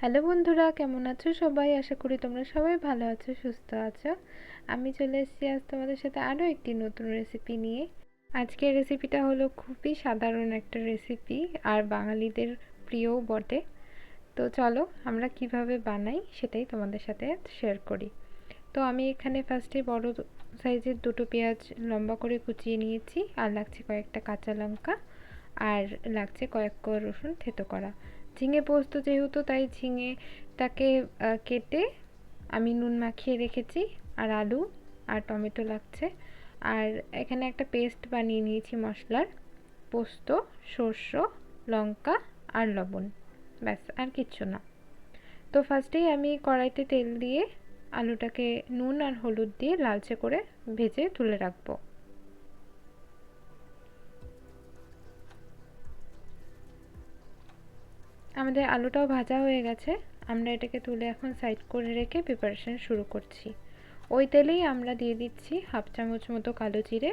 Hello বন্ধুরা, কেমন আছো সবাই? আশা করি তোমরা সবাই ভালো আছো, সুস্থ আছো। আমি চলে এসেছি আজ তোমাদের সাথে আরও একটি নতুন রেসিপি নিয়ে। আজকের রেসিপিটা হলো খুবই সাধারণ একটা রেসিপি, আর বাঙালিদের প্রিয়ও বটে। তো চলো আমরা কিভাবে বানাই সেটাই তোমাদের সাথে শেয়ার করি। তো আমি এখানে ফার্স্টে বড় সাইজের দুটো পেঁয়াজ লম্বা করে কুচিয়ে নিয়েছি, আর লাগছে কয়েকটা কাঁচা লঙ্কা, আর লাগছে কয়েক কোয়া রসুন থেতো করা। ঝিঙে পোস্ত যেহেতু, তাই ঝিঙেটাকে কেটে আমি নুন মাখিয়ে রেখেছি, আর আলু আর টমেটো লাগছে। আর এখানে একটা পেস্ট বানিয়ে নিয়েছি মশলার, পোস্ত, সর্ষে, লঙ্কা আর লবণ, ব্যাস আর কিচ্ছু না। তো ফার্স্টেই আমি কড়াইতে তেল দিয়ে আলুটাকে নুন আর হলুদ দিয়ে লালচে করে ভেজে তুলে রাখবো। আমাদের আলুটাও ভাজা হয়ে গেছে, আমরা এটাকে তুলে এখন সাইড করে রেখে প্রিপারেশন শুরু করছি। ওই তেলেই আমরা দিয়ে দিচ্ছি হাফ চামচ মতো কালো জিরে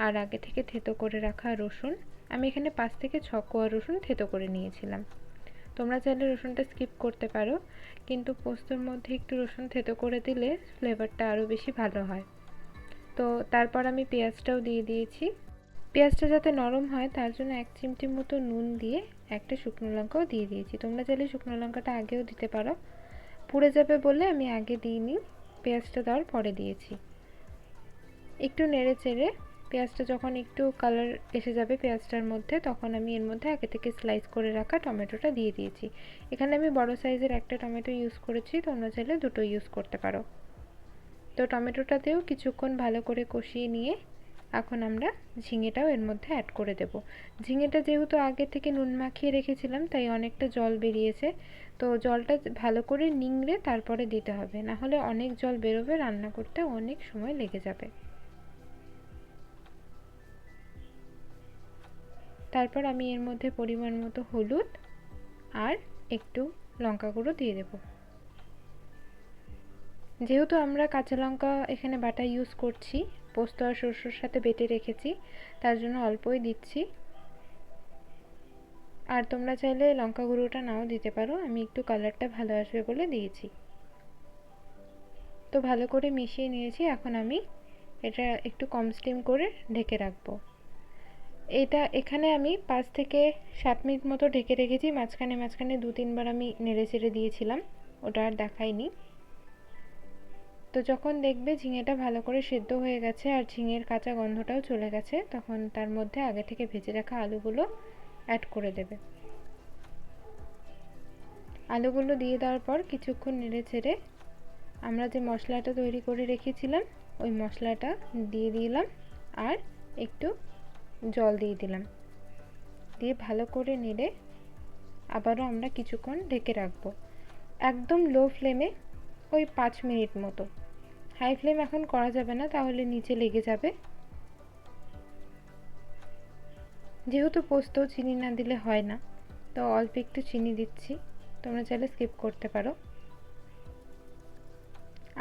আর আগে থেকে থেতো করে রাখা রসুন। আমি এখানে 5 থেকে 6 কোয়া রসুন থেতো করে নিয়েছিলাম। তোমরা চাইলে রসুনটা স্কিপ করতে পারো, কিন্তু পোস্তর মধ্যে একটু রসুন থেতো করে দিলে ফ্লেভারটা আরও বেশি ভালো হয়। তো তারপর আমি পেঁয়াজটাও দিয়ে দিয়েছি। পেঁয়াজটা যাতে নরম হয় তার জন্য 1 চিমটি মতো নুন দিয়ে একটা শুকনো লঙ্কাও দিয়ে দিয়েছি। তোমরা চাইলে শুকনো লঙ্কাটা আগেও দিতে পারো, পুড়ে যাবে বলে আমি আগে দিইনি, পেঁয়াজটা দেওয়ার পরে দিয়েছি। একটু নেড়ে চেড়ে পেঁয়াজটা যখন একটু কালার এসে যাবে পেঁয়াজটার মধ্যে, তখন আমি এর মধ্যে আগে থেকে স্লাইস করে রাখা টমেটোটা দিয়ে দিয়েছি। এখানে আমি বড় সাইজের একটা টমেটো ইউজ করেছি, তোমরা চাইলে দুটো ইউজ করতে পারো। তো টমেটোটাতেও কিছুক্ষণ ভালো করে কষিয়ে নিয়ে এখন আমরা ঝিঙেটাও এর মধ্যে অ্যাড করে দেব। ঝিঙেটা যেহেতু আগে থেকে নুন মাখিয়ে রেখেছিলাম, তাই অনেকটা জল বেরিয়েছে। তো জলটা ভালো করে নিংড়ে তারপরে দিতে হবে, না হলে অনেক জল বেরোবে, রান্না করতে অনেক সময় লেগে যাবে। তারপর আমি এর মধ্যে পরিমাণ মতো হলুদ আর একটু লঙ্কা গুঁড়ো দিয়ে দেব। যেহেতু আমরা কাঁচা লঙ্কা এখানে বাটা ইউজ করছি, পোস্ত আর সরষের সাথে বেটে রেখেছি, তার জন্য অল্পই দিচ্ছি। আর তোমরা চাইলে লঙ্কা গুঁড়োটা নাও দিতে পারো, আমি একটু কালারটা ভালো আসবে বলে দিয়েছি। তো ভালো করে মিশিয়ে নিয়েছি, এখন আমি এটা একটু কম স্টিম করে ঢেকে রাখবো। এখানে আমি 5 থেকে 7 মিনিট মতো ঢেকে রেখেছি, মাঝখানে মাঝখানে 2-3 বার আমি নেড়ে চেড়ে দিয়েছিলাম, ওটা আর দেখাইনি। তো যখন দেখবে ঝিঙেটা ভালো করে সেদ্ধ হয়ে গেছে আর ঝিঙের কাঁচা গন্ধটাও চলে গেছে, তখন তার মধ্যে আগে থেকে ভেজে রাখা আলুগুলো অ্যাড করে দেবে। আলুগুলো দিয়ে দেওয়ার পর কিছুক্ষণ নেড়ে চেড়ে আমরা যে মশলাটা তৈরি করে রেখেছিলাম ওই মশলাটা দিয়ে দিলাম, আর একটু জল দিয়ে দিলাম, দিয়ে ভালো করে নেড়ে আবারও আমরা কিছুক্ষণ ঢেকে রাখবো, একদম লো ফ্লেমে, ওই 5 মিনিট মতো। হাই ফ্লেম এখন করা যাবে না, তাহলে নিচে লেগে যাবে। যেহেতু পোস্ত চিনি না দিলে হয় না, তো অল্প একটু চিনি দিচ্ছি, তোমরা চাইলে স্কিপ করতে পারো।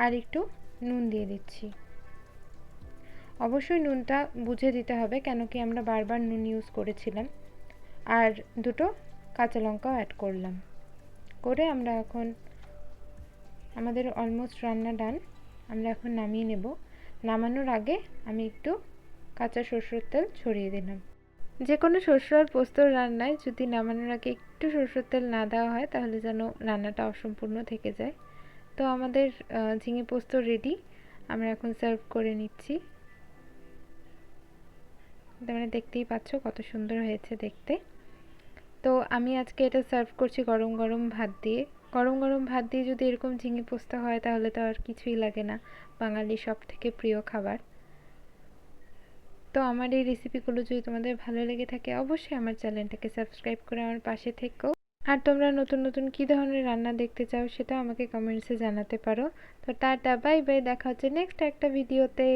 আর একটু নুন দিয়ে দিচ্ছি। অবশ্যই নুনটা বুঝে দিতে হবে, কেন কি আমরা বারবার নুন ইউজ করেছিলাম। আর দুটো কাঁচা লঙ্কাও অ্যাড করলাম, করে আমরা এখন আমাদের অলমোস্ট রান্না ডান। আমরা এখন নামিয়ে নেব। নামানোর আগে আমি একটু কাঁচা সরষের তেল ছড়িয়ে দিলাম। যে কোনো শস্য আর পোস্তর রান্নায় যদি নামানোর আগে একটু সরষের তেল না দেওয়া হয়, তাহলে যেন রান্নাটা অসম্পূর্ণ থেকে যায়। তো আমাদের ঝিঙে পোস্ত রেডি, আমরা এখন সার্ভ করে নিচ্ছি। তোমরা দেখতেই পাচ্ছ কত সুন্দর হয়েছে দেখতে। তো আমি আজকে এটা সার্ভ করছি গরম গরম ভাত দিয়ে। গরম গরম ভাত দিয়ে যদি এরকম ঝিঙে পোস্ত হয়, তাহলে তো আর কিছুই লাগে না, বাঙালির সব থেকে প্রিয় খাবার। তো আমার এই রেসিপিগুলো যদি তোমাদের ভালো লেগে থাকে, অবশ্যই আমার চ্যানেলটাকে সাবস্ক্রাইব করে আমার পাশে থেকো। আর তোমরা নতুন নতুন কী ধরনের রান্না দেখতে চাও সেটাও আমাকে কমেন্টসে জানাতে পারো। তো টাটা, বাই বাই, দেখা হচ্ছে নেক্সট একটা ভিডিওতে।